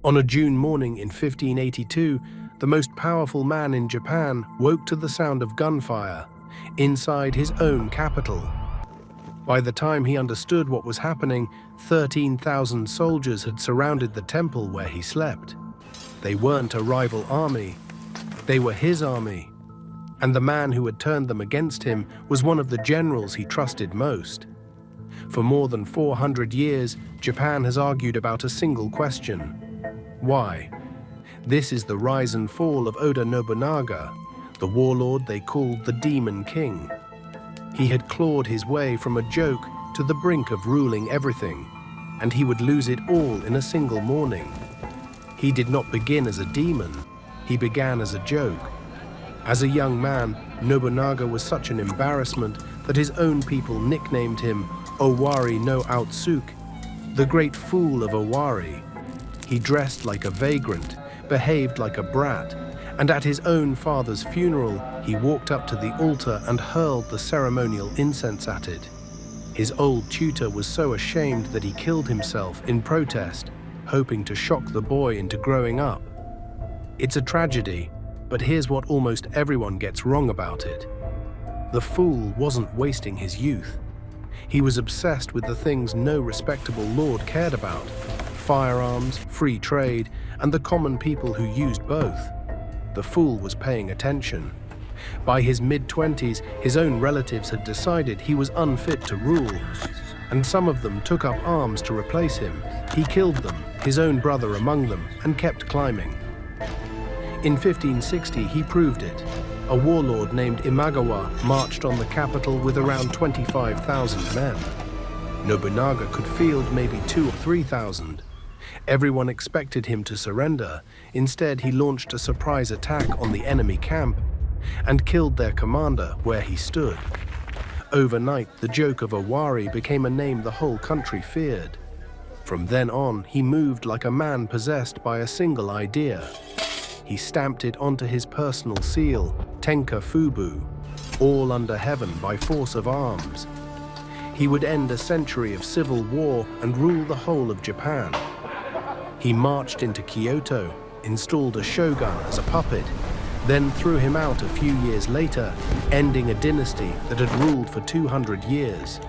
On a June morning in 1582, the most powerful man in Japan woke to the sound of gunfire inside his own capital. By the time he understood what was happening, 13,000 soldiers had surrounded the temple where he slept. They weren't a rival army, they were his army. And the man who had turned them against him was one of the generals he trusted most. For more than 400 years, Japan has argued about a single question: why? This is the rise and fall of Oda Nobunaga, the warlord they called the Demon King. He had clawed his way from a joke to the brink of ruling everything, and he would lose it all in a single morning. He did not begin as a demon, he began as a joke. As a young man, Nobunaga was such an embarrassment that his own people nicknamed him Owari no Outsuke, the great Fool of Owari. He dressed like a vagrant, behaved like a brat, and at his own father's funeral, he walked up to the altar and hurled the ceremonial incense at it. His old tutor was so ashamed that he killed himself in protest, hoping to shock the boy into growing up. It's a tragedy, but here's what almost everyone gets wrong about it. The fool wasn't wasting his youth. He was obsessed with the things no respectable lord cared about: firearms, free trade, and the common people who used both. The fool was paying attention. By his mid-20s, his own relatives had decided he was unfit to rule, and some of them took up arms to replace him. He killed them, his own brother among them, and kept climbing. In 1560, he proved it. A warlord named Imagawa marched on the capital with around 25,000 men. Nobunaga could field maybe 2,000 or 3,000. Everyone expected him to surrender. Instead, he launched a surprise attack on the enemy camp and killed their commander where he stood. Overnight, the joke of Owari became a name the whole country feared. From then on, he moved like a man possessed by a single idea. He stamped it onto his personal seal, Tenka Fubu, all under heaven by force of arms. He would end a century of civil war and rule the whole of Japan. He marched into Kyoto, installed a shogun as a puppet, then threw him out a few years later, ending a dynasty that had ruled for 200 years.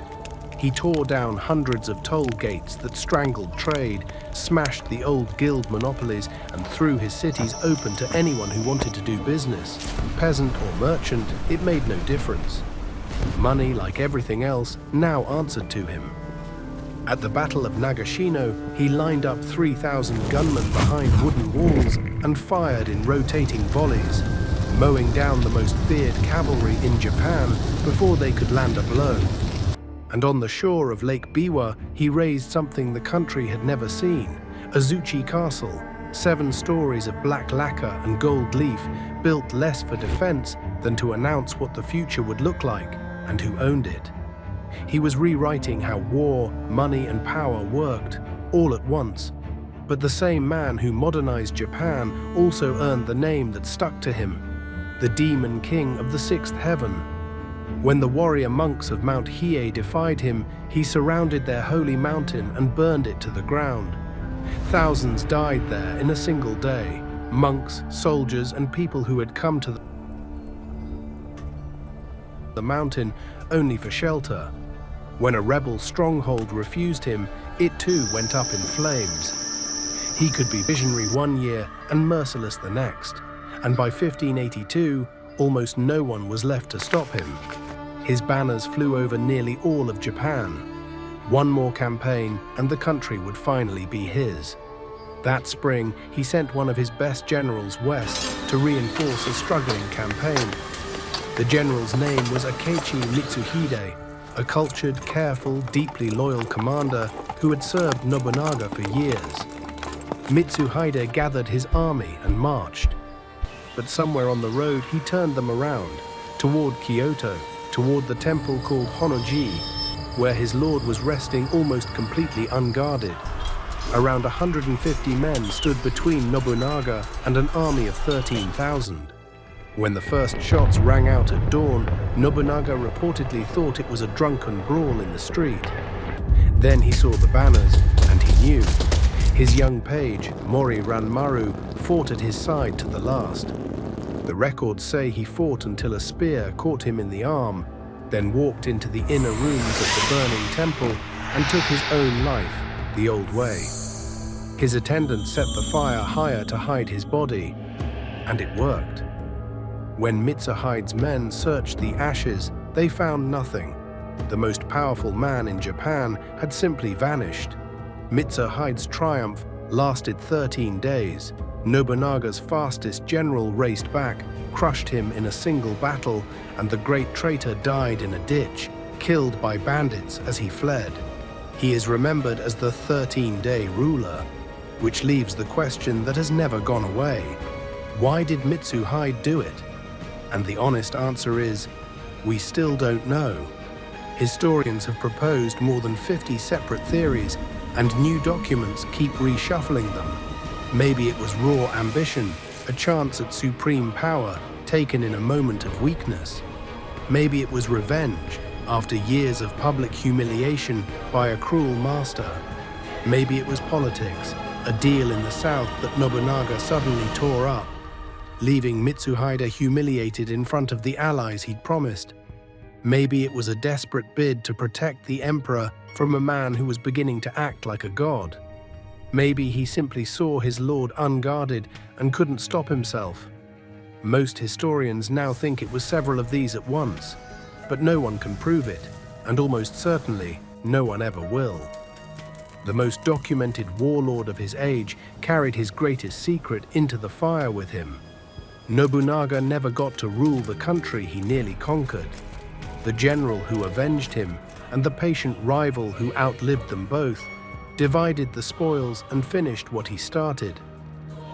He tore down hundreds of toll gates that strangled trade, smashed the old guild monopolies, and threw his cities open to anyone who wanted to do business. Peasant or merchant, it made no difference. Money, like everything else, now answered to him. At the Battle of Nagashino, he lined up 3,000 gunmen behind wooden walls and fired in rotating volleys, mowing down the most feared cavalry in Japan before they could land a blow. And on the shore of Lake Biwa, he raised something the country had never seen: Azuchi Castle, 7 stories of black lacquer and gold leaf, built less for defense than to announce what the future would look like and who owned it. He was rewriting how war, money, and power worked, all at once. But the same man who modernized Japan also earned the name that stuck to him: the Demon King of the 6th Heaven. When the warrior monks of Mount Hiei defied him, he surrounded their holy mountain and burned it to the ground. Thousands died there in a single day: monks, soldiers, and people who had come to the mountain only for shelter. When a rebel stronghold refused him, it too went up in flames. He could be visionary one year and merciless the next, and by 1582, almost no one was left to stop him. His banners flew over nearly all of Japan. One more campaign, and the country would finally be his. That spring, he sent one of his best generals west to reinforce a struggling campaign. The general's name was Akechi Mitsuhide, a cultured, careful, deeply loyal commander who had served Nobunaga for years. Mitsuhide gathered his army and marched. But somewhere on the road, he turned them around, toward Kyoto, toward the temple called Honno-ji, where his lord was resting almost completely unguarded. Around 150 men stood between Nobunaga and an army of 13,000. When the first shots rang out at dawn, Nobunaga reportedly thought it was a drunken brawl in the street. Then he saw the banners, and he knew. His young page, Mori Ranmaru, fought at his side to the last. The records say he fought until a spear caught him in the arm, then walked into the inner rooms of the burning temple and took his own life the old way. His attendants set the fire higher to hide his body, and it worked. When Mitsuhide's men searched the ashes, they found nothing. The most powerful man in Japan had simply vanished. Mitsuhide's triumph lasted 13 days. Nobunaga's fastest general raced back, crushed him in a single battle, and the great traitor died in a ditch, killed by bandits as he fled. He is remembered as the 13-day ruler, which leaves the question that has never gone away. Why did Mitsuhide do it? And the honest answer is, we still don't know. Historians have proposed more than 50 separate theories, and new documents keep reshuffling them. Maybe it was raw ambition, a chance at supreme power taken in a moment of weakness. Maybe it was revenge after years of public humiliation by a cruel master. Maybe it was politics, a deal in the south that Nobunaga suddenly tore up, leaving Mitsuhide humiliated in front of the allies he'd promised. Maybe it was a desperate bid to protect the emperor from a man who was beginning to act like a god. Maybe he simply saw his lord unguarded and couldn't stop himself. Most historians now think it was several of these at once, but no one can prove it, and almost certainly no one ever will. The most documented warlord of his age carried his greatest secret into the fire with him. Nobunaga never got to rule the country he nearly conquered. The general who avenged him and the patient rival who outlived them both divided the spoils and finished what he started.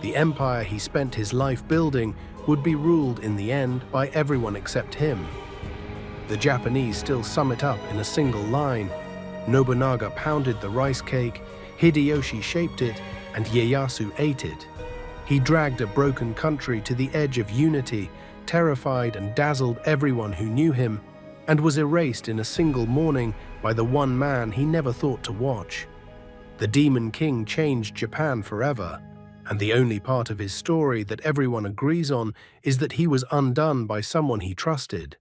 The empire he spent his life building would be ruled in the end by everyone except him. The Japanese still sum it up in a single line: Nobunaga pounded the rice cake, Hideyoshi shaped it, and Ieyasu ate it. He dragged a broken country to the edge of unity, terrified and dazzled everyone who knew him, and was erased in a single morning by the one man he never thought to watch. The Demon King changed Japan forever, and the only part of his story that everyone agrees on is that he was undone by someone he trusted.